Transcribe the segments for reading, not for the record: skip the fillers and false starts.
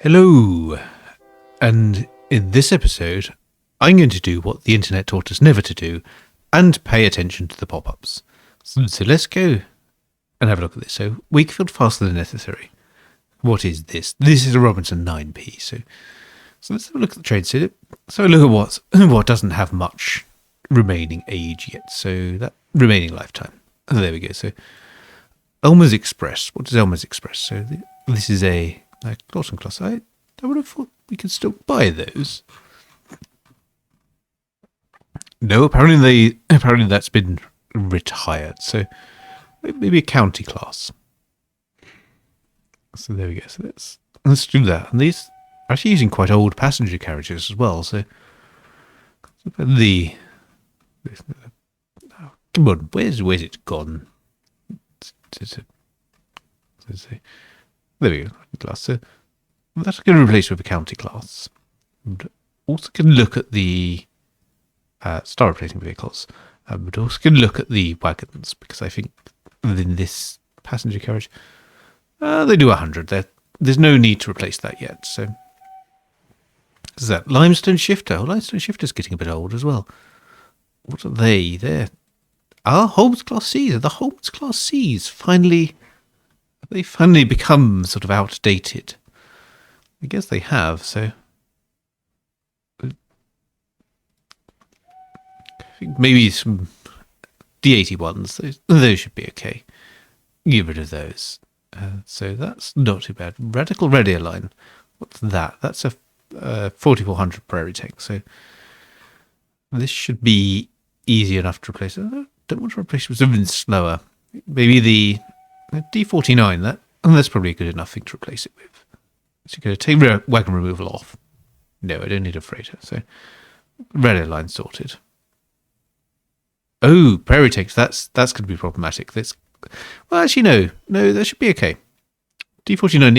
Hello, and in this episode I'm going to do what the internet taught us never to do and pay attention to the pop-ups. So let's go and have a look at this. So Wakefield faster than necessary. What is this? This is a Robinson 9p. So let's have a look at the trade. So look at what doesn't have much remaining age yet. So that remaining lifetime. Oh, there we go. So Elmer's Express. What is Elmer's Express? So this is a Clawson class. I would have thought we could still buy those. No, apparently that's been retired. So maybe a county class. So there we go. So let's do that. And these are actually using quite old passenger carriages as well. So come on, where's it gone? There we go. Class. So that's going to replace with a county class. And also can look at the star replacing vehicles. But also can look at the wagons, because I think within this passenger carriage they do 100. There's no need to replace that yet. So is that limestone shifter? Oh, limestone shifter's getting a bit old as well. What are they? They're Holmes Class Cs. Are the Holmes Class Cs finally become sort of outdated? I guess they have. So I think maybe some D81s. Those should be okay. Get rid of those. So that's not too bad. Radical Radio Line. What's that? That's a 4400 Prairie Tank. So this should be easy enough to replace. I don't want to replace it with something slower. Maybe the D49. That's probably a good enough thing to replace it with. So you're going to take wagon removal off. No, I don't need a freighter. So radio line sorted. Oh, Prairie Tanks. That's going to be problematic. Well, actually, no, that should be okay. D49.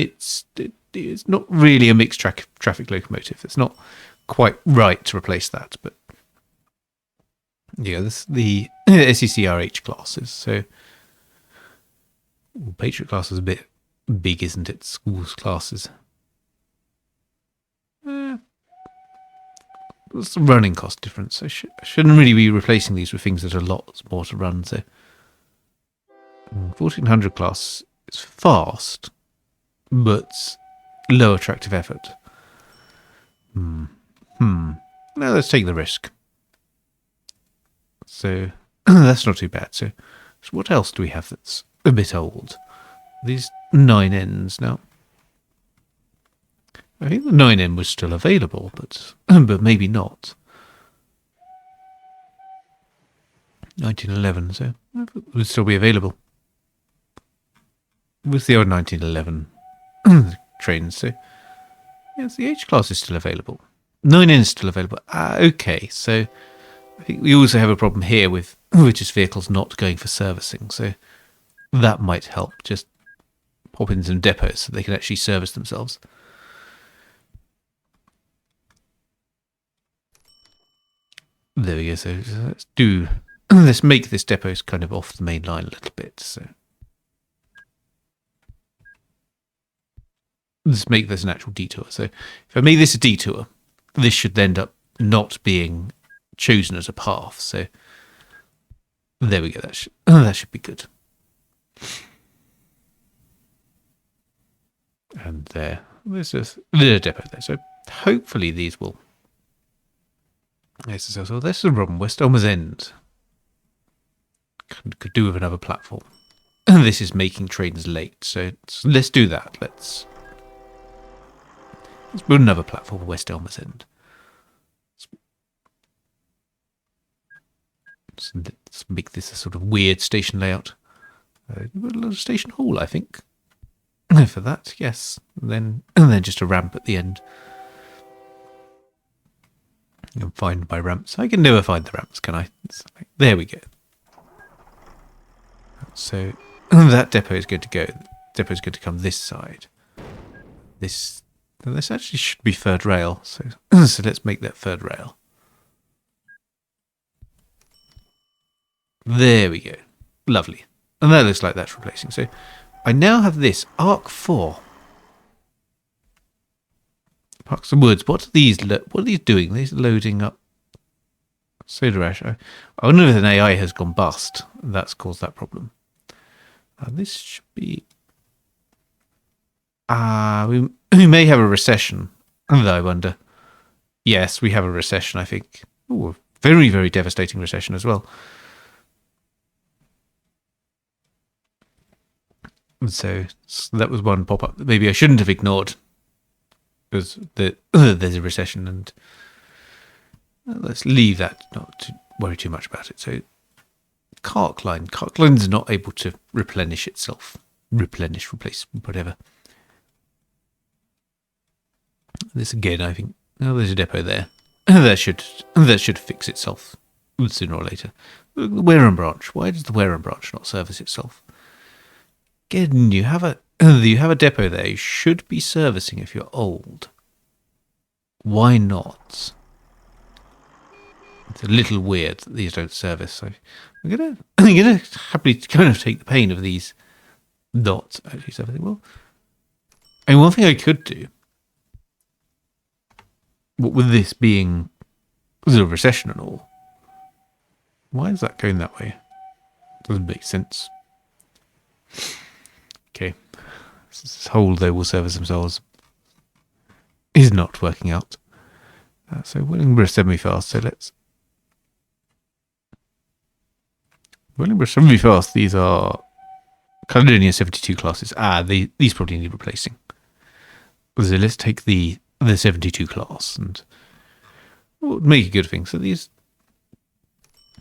It's not really a mixed traffic locomotive. It's not quite right to replace that, but yeah, this the SECRH classes. So Patriot class is a bit big, isn't it? Schools classes. What's the running cost difference? I shouldn't really be replacing these with things that are lots more to run. So 1400 class is fast, but low attractive effort. Now let's take the risk. So that's not too bad. So what else do we have that's a bit old? These 9Ns now. I think the 9N was still available, but maybe not. 1911, so it would still be available. With the old 1911 trains, so yes, the H class is still available. 9N is still available. Okay, so I think we also have a problem here with just vehicles not going for servicing, so that might help. Just pop in some depots so they can actually service themselves. There we go. So let's make this depot kind of off the main line a little bit. So let's make this an actual detour. So if I make this a detour, this should end up not being chosen as a path. So there we go. That should be good. And there's just a depot there. So hopefully these will. Yes, so this is a problem. West Elmer's End could do with another platform. This is making trains late, so let's do that. Let's build another platform for West Elmer's End. Let's make this a sort of weird station layout. A little station hall, I think. For that, yes. And then just a ramp at the end. You can find my ramps. I can never find the ramps, can I? There we go. So that depot is going to go. Depot is going to come this side. This actually should be third rail. So let's make that third rail. There we go. Lovely. And that looks like that's replacing. So I now have this Arc 4. Parks and Woods. What are these doing? These are loading up soda ash. I wonder if an AI has gone bust. That's caused that problem. This should be... we may have a recession. I wonder. Yes, we have a recession, I think. Ooh, a very, very devastating recession as well. So that was one pop-up that maybe I shouldn't have ignored. Because there's a recession, and let's leave that, not to worry too much about it. So Cartline's not able to replenish itself. Replace, whatever. This again, I think. Oh, there's a depot there. That should fix itself sooner or later. The Wareham branch. Why does the Wareham branch not service itself? Again, you have a depot there. You should be servicing if you're old. Why not? It's a little weird that these don't service. So I'm gonna happily kind of take the pain of these not actually servicing. Well, I mean, one thing I could do. What with this being a recession and all, why is that going that way? Doesn't make sense. Okay, this whole they will service themselves is not working out. So Wellingborough semi-fast. So let's Wellingborough semi-fast. These are Caledonia 72 classes. These probably need replacing. So let's take the 72 class and make a good thing. So these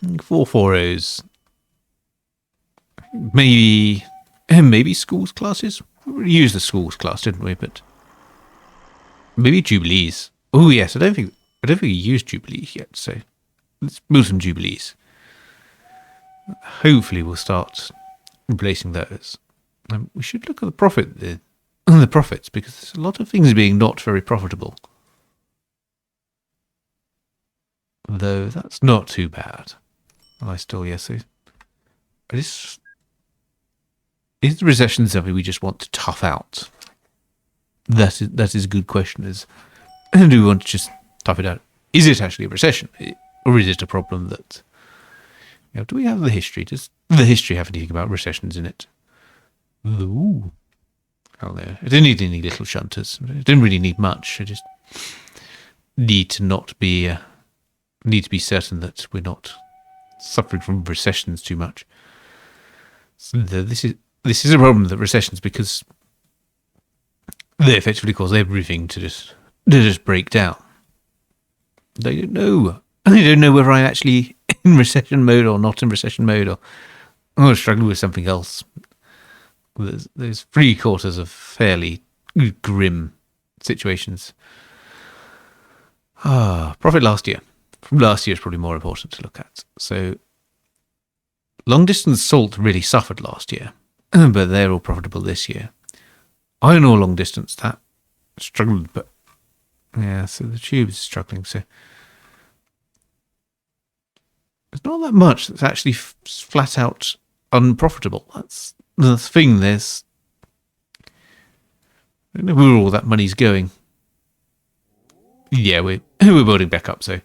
440s, maybe schools classes. We used the schools class, didn't we? But maybe Jubilees. Oh yes, I don't think we used Jubilees yet. So let's move some Jubilees. Hopefully, we'll start replacing those. We should look at the profits, because there's a lot of things being not very profitable. Though that's not too bad. And I still, yes, is the recession something we just want to tough out? That is a good question. Do we want to just tough it out? Is it actually a recession? Or is it a problem that... do we have the history? Does the history have anything about recessions in it? Ooh. Oh no, I didn't need any little shunters. I didn't really need much. I just need to be certain that we're not suffering from recessions too much. So this is a problem, that recessions, because they effectively cause everything to just break down. They don't know. They don't know whether I'm actually in recession mode or not in recession mode, or struggling with something else. There's 3/4 of fairly grim situations. Profit last year. From last year is probably more important to look at. So, long distance salt really suffered last year, but they're all profitable this year. Iron ore long distance, that struggled, but yeah, so the tube is struggling. So, there's not that much that's actually flat out unprofitable. That's the thing. I don't know where all that money's going. Yeah, we're building back up. So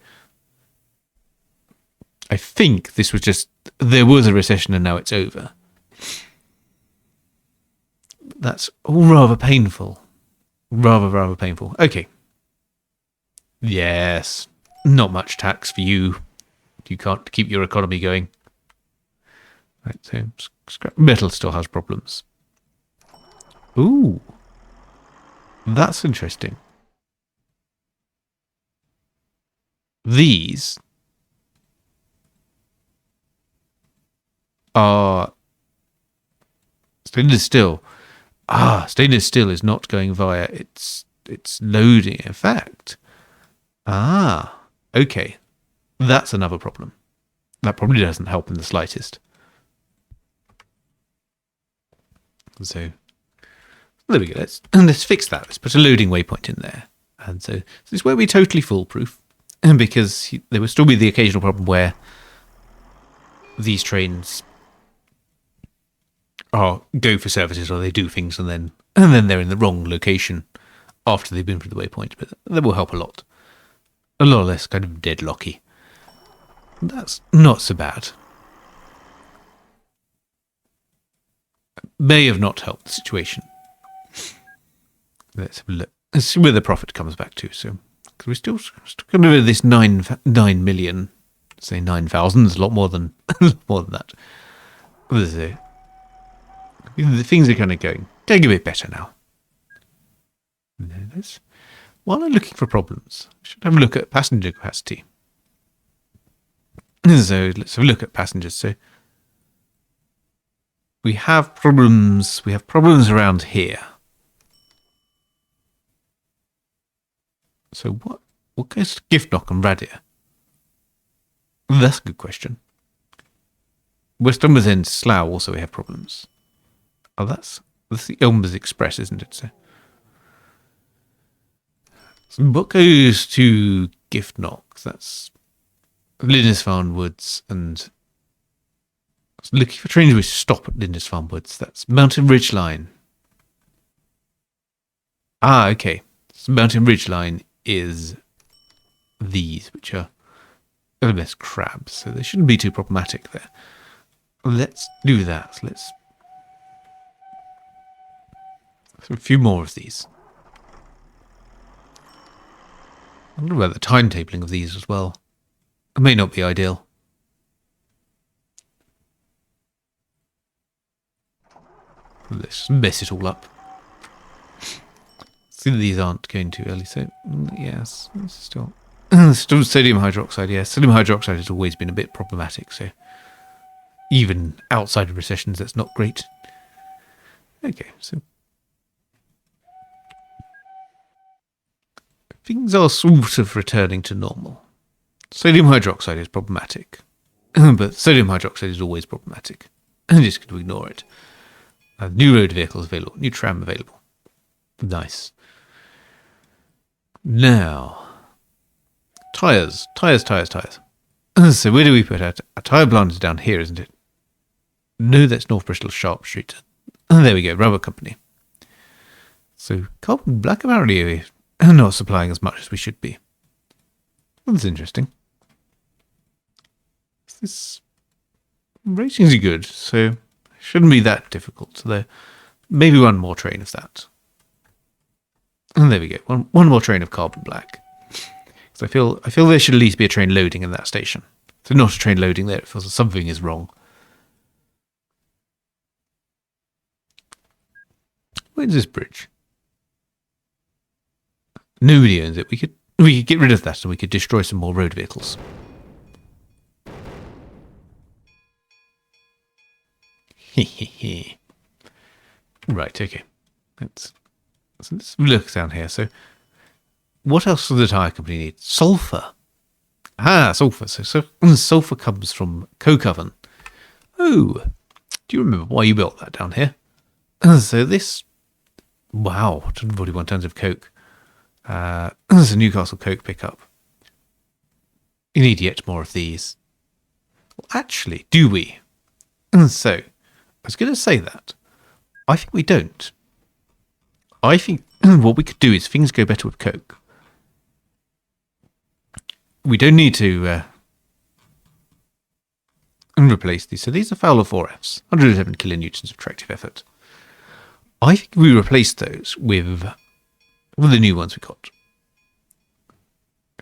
I think this was just, there was a recession and now it's over. That's all rather painful. Rather painful. Okay. Yes. Not much tax for you. You can't keep your economy going. Right, so scrap metal still has problems. Ooh. That's interesting. These are stainless steel. Stainless steel is not going via its loading. In fact, okay, that's another problem. That probably doesn't help in the slightest. So there we go. Let's fix that. Let's put a loading waypoint in there, and so this won't be totally foolproof, because there will still be the occasional problem where these trains go for services, or they do things and then they're in the wrong location after they've been through the waypoint, but that will help a lot. A lot less kind of deadlocky. That's not so bad. May have not helped the situation. Let's have a look. Let's see where the profit comes back to. So, because we're still going to this 9 million, say 9,000 is a lot more than that. What is it? The things are kind of going a bit better now. While I'm looking for problems, I should have a look at passenger capacity. So let's have a look at passengers. So we have problems. We have problems around here. So what goes to Gift Knock and Radia? That's a good question. West Umbers End Slough also we have problems. Oh, that's the Elmers Express, isn't it? So what goes to Gift Knock? That's Lindisfarne Woods and looking for trains which stop at Lindisfarne Woods. That's Mountain Ridge Line. Ah, okay. So Mountain Ridge Line is these, which are LMS crabs, so they shouldn't be too problematic there. Let's do that. Let's a few more of these. I wonder about the timetabling of these as well. It may not be ideal. Let's mess it all up. See, these aren't going too early, so yes, still sodium hydroxide. Yes, sodium hydroxide has always been a bit problematic, so even outside of recessions, that's not great. Okay, so things are sort of returning to normal. Sodium hydroxide is problematic, but sodium hydroxide is always problematic. I'm just going to ignore it. New road vehicles available, new tram available. Nice. Now, tyres. So where do we put our tyre plant is down here, isn't it? No, that's North Bristol Sharp Street. There we go, rubber company. So carbon black apparently not supplying as much as we should be. That's interesting. This ratings are good, so it shouldn't be that difficult. So there, maybe one more train of that. And there we go, one more train of carbon black. So I feel there should at least be a train loading in that station. So not a train loading there, it feels like something is wrong. Where's this bridge? Nobody owns it. We could get rid of that and we could destroy some more road vehicles. Right, okay. Let's look down here. So what else does the tyre company need? Sulphur. Ah, sulphur. So sulphur comes from coke oven. Oh, do you remember why you built that down here? So this, wow, 141 tons of coke. There's a Newcastle coke pickup. You need yet more of these. Well, actually, do we? So, I was going to say that. I think we don't. I think what we could do is things go better with coke. We don't need to replace these. So these are Fowler 4Fs, 111 kilonewtons of tractive effort. I think we replace those with the new ones we got.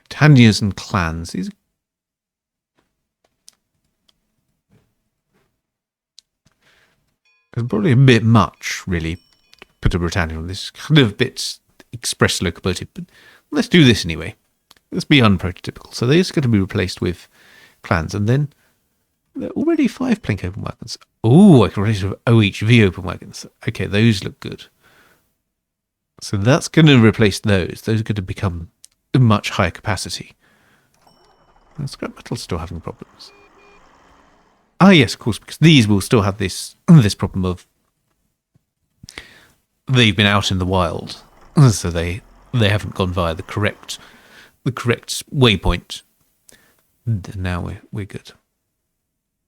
Tanias and Clans. These are probably a bit much, really, put a Britannia on this. Kind of a bit express locomotive, but let's do this anyway. Let's be unprototypical. So they're just going to be replaced with Clans, and then there are already 5 Plink open wagons. Oh, I can replace with OHV open wagons. Okay, those look good. So that's going to replace those. Those are going to become a much higher capacity. And scrap metal's still having problems. Ah, yes, of course, because these will still have this problem of they've been out in the wild, so they haven't gone via the correct waypoint. And now we're good.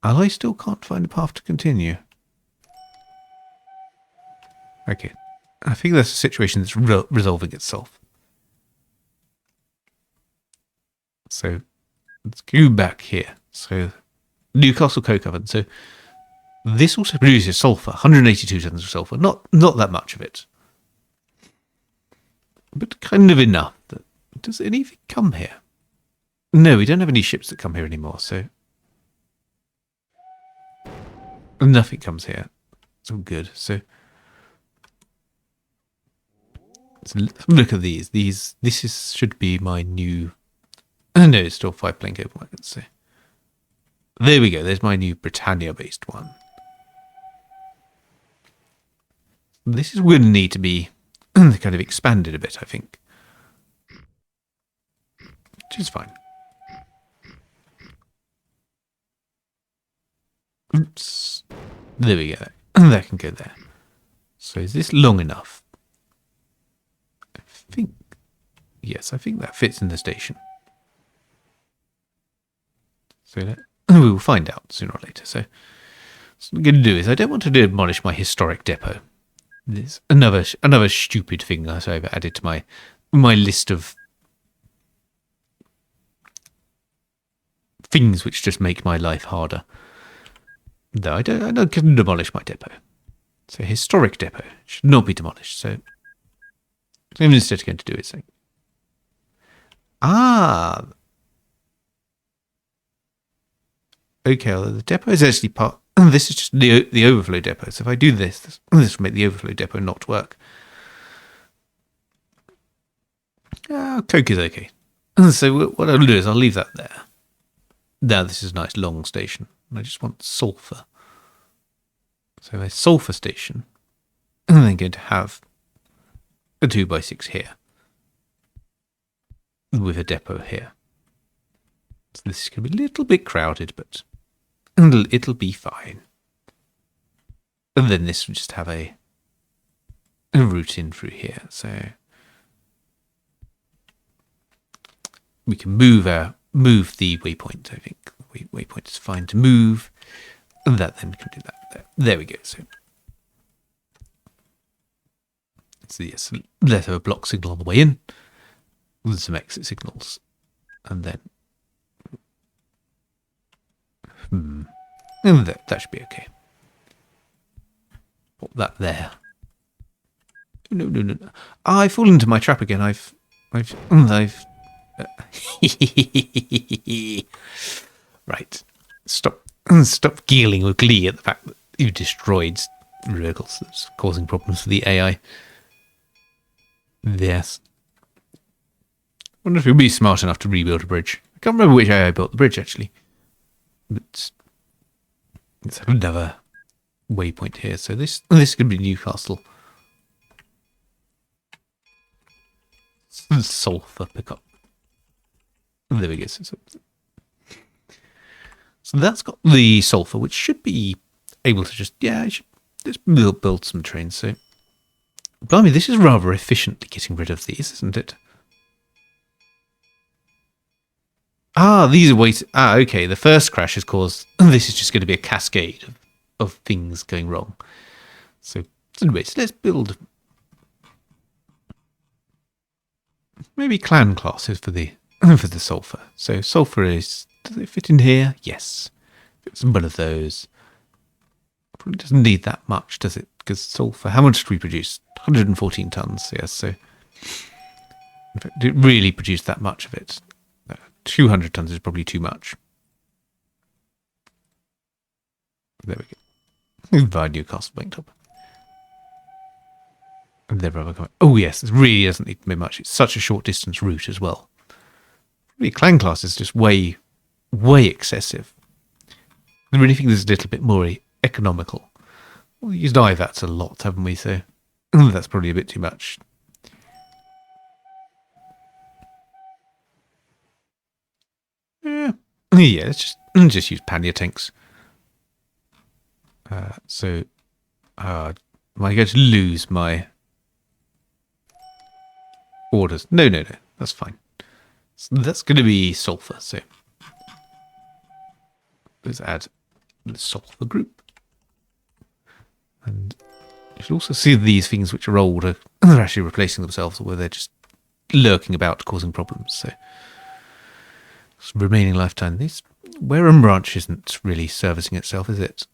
I still can't find a path to continue. Okay, I think that's a situation that's resolving itself. So let's go back here. So Newcastle Coke Oven. So this also produces sulfur, 182 tons of sulfur. Not that much of it, but kind of enough. Does anything come here? No, we don't have any ships that come here anymore. So nothing comes here. It's all good. So look at these. Should be my new. Oh, no, it's still 5 plank open wagons. So there we go. There's my new Britannia-based one. This is going to need to be kind of expanded a bit, I think. Which is fine. Oops. There we go. That can go there. So is this long enough? I think... Yes, I think that fits in the station. So we will find out sooner or later. So what I'm going to do is I don't want to demolish my historic depot. There's another stupid thing that I've added to my list of things which just make my life harder. No, I don't demolish my depot. So historic depot should not be demolished. So I'm instead going to do is okay, well, the depot is actually part. This is just the overflow depot. So if I do this will make the overflow depot not work. Coke is okay. So what I'll do is I'll leave that there. Now this is a nice long station. I just want sulfur. So a sulfur station. And then I'm going to have a 2x6 here. With a depot here. So this is going to be a little bit crowded, but it'll be fine. And then this will just have a route in through here. So we can move the waypoint, I think. Waypoint is fine to move. And that then can do that. There we go. So yes, let's have a block signal on the way in. With some exit signals. And then and that should be okay. Pop that there. No. I've fallen into my trap again. I've right. Stop giggling with glee at the fact that you've destroyed vehicles. That's causing problems for the AI. Yes. I wonder if you'll be smart enough to rebuild a bridge. I can't remember which AI built the bridge, actually. But let's have another waypoint here. So this is going to be Newcastle. Sulfur pickup. There we go. So that's got the sulfur, which should be able to just build some trains. So, blimey, this is rather efficiently getting rid of these, isn't it? These are waiting. Okay. The first crash has caused. This is just going to be a cascade of things going wrong. So, anyways, let's build maybe clan classes for the sulfur. So, sulfur does it fit in here? Yes. It's one of those. Probably doesn't need that much, does it? Because sulfur. How much did we produce? 114 tons. Yes. So, in fact, it really produced that much of it. 200 tons is probably too much. There we go. Via Newcastle Bank Top. And there, brother. Oh yes, this really doesn't need to be much. It's such a short distance route as well. The clan class is just way excessive. I really think this is a little bit more economical. We used IVATs a lot, haven't we? So that's probably a bit too much. Yeah, let's just use pannier tanks. So, am I going to lose my orders? No, that's fine. So that's going to be sulfur. So let's add the sulfur group, and You should also see these things which are old are they're actually replacing themselves, or where they're just lurking about causing problems. So remaining lifetime. These Wareham branch isn't really servicing itself, is it?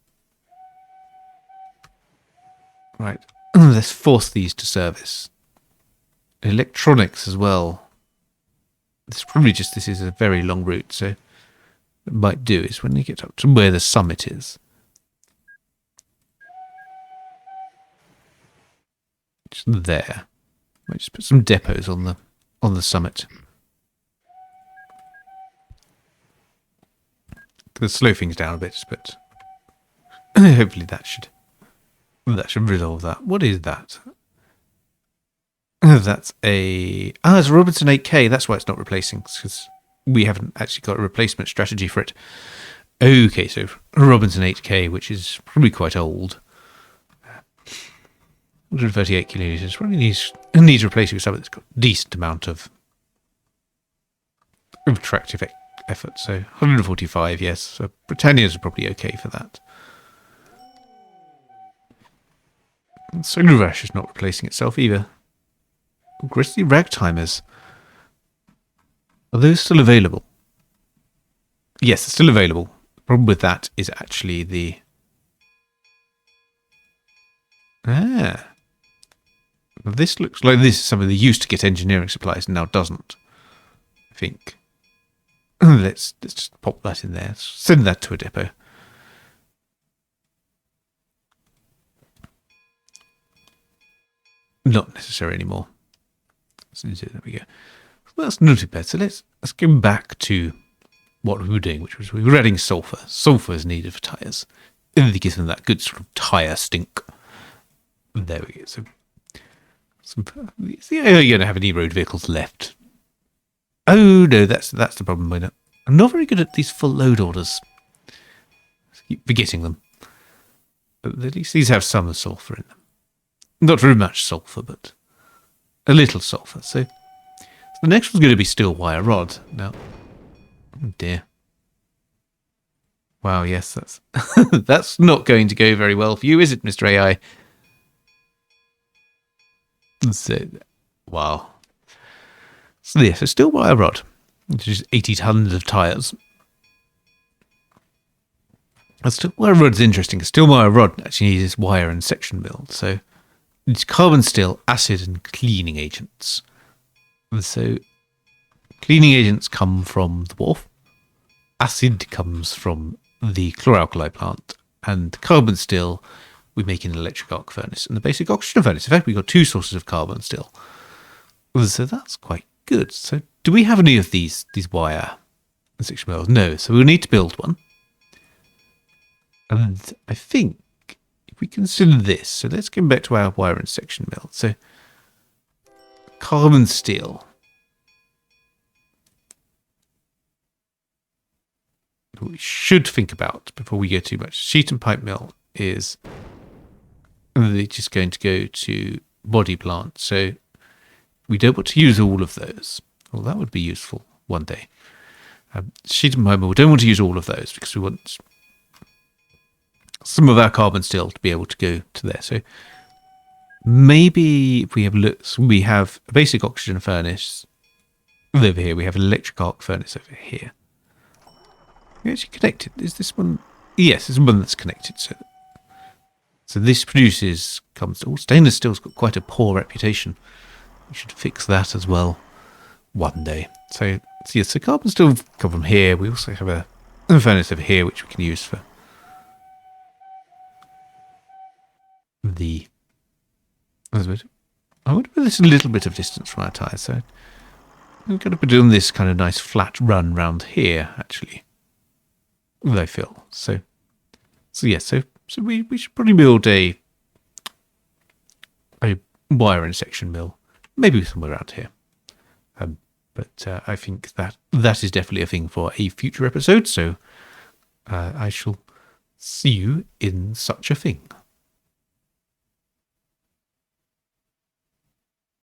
Right. Let's force these to service. Electronics as well. It's probably just this is a very long route, so what it might do is when you get up to where the summit is. Just there. Might just put some depots on the summit. Gonna slow things down a bit, but hopefully that should resolve that. What is that? That's it's a Robinson 8K. That's why it's not replacing, because we haven't actually got a replacement strategy for it. Okay, so Robinson 8K, which is probably quite old. 138 kiloliters. Probably needs replacing with something that's got a decent amount of tractive effort. So 145, yes. So Britannias are probably okay for that. Solar Rash is not replacing itself either. Grizzly Ragtimers. Are those still available? Yes, they're still available. The problem with that is actually the... This looks like this is something they used to get engineering supplies and now doesn't. I think. Let's just pop that in there. Send that to a depot. Not necessary anymore. So there we go. Well, that's not too bad. So let's go back to what we were doing, which was we were adding sulfur. Sulfur is needed for tyres. And they give them that good sort of tyre stink. There we go. So you're going to have any road vehicles left. Oh no, that's the problem. I'm not very good at these full load orders. I keep forgetting them. But at least these have some sulfur in them. Not very much sulfur, but a little sulfur. So the next one's going to be steel wire rod. Now, oh dear. Wow, yes, that's that's not going to go very well for you, is it, Mr. AI? So, wow. So yes, a steel wire rod, which is 80 tons of tyres. A steel wire rod is interesting. A steel wire rod actually needs wire and section mill. So it's carbon steel, acid, and cleaning agents. And so cleaning agents come from the wharf. Acid comes from the chloralkali plant. And carbon steel we make in an electric arc furnace and the basic oxygen furnace. In fact, we've got two sources of carbon steel. So that's quite good. So do we have any of these wire and section mills? No. So we'll need to build one. And I think if we consider this, so let's go back to our wire and section mill. So carbon steel. What we should think about before we go too much. Sheet and pipe mill is just going to go to body plant. So we don't want to use all of those. Well, that would be useful one day. Sheet and pipe mill, we don't want to use all of those because we want some of our carbon steel to be able to go to there. So maybe if we have looks, we have a basic oxygen furnace over here. We have an electric arc furnace over here. Are actually connected? Is this one? Yes, it's one that's connected. So this produces stainless steel's got quite a poor reputation. We should fix that as well one day. So yes, the carbon steel come from here. We also have a furnace over here which we can use for the. I wonder if there's a little bit of distance from our tyres. So I'm going to be doing this kind of nice flat run round here actually. They feel so yes. So we should probably build a wire and section mill, maybe somewhere around here. But I think that is definitely a thing for a future episode. So I shall see you in such a thing.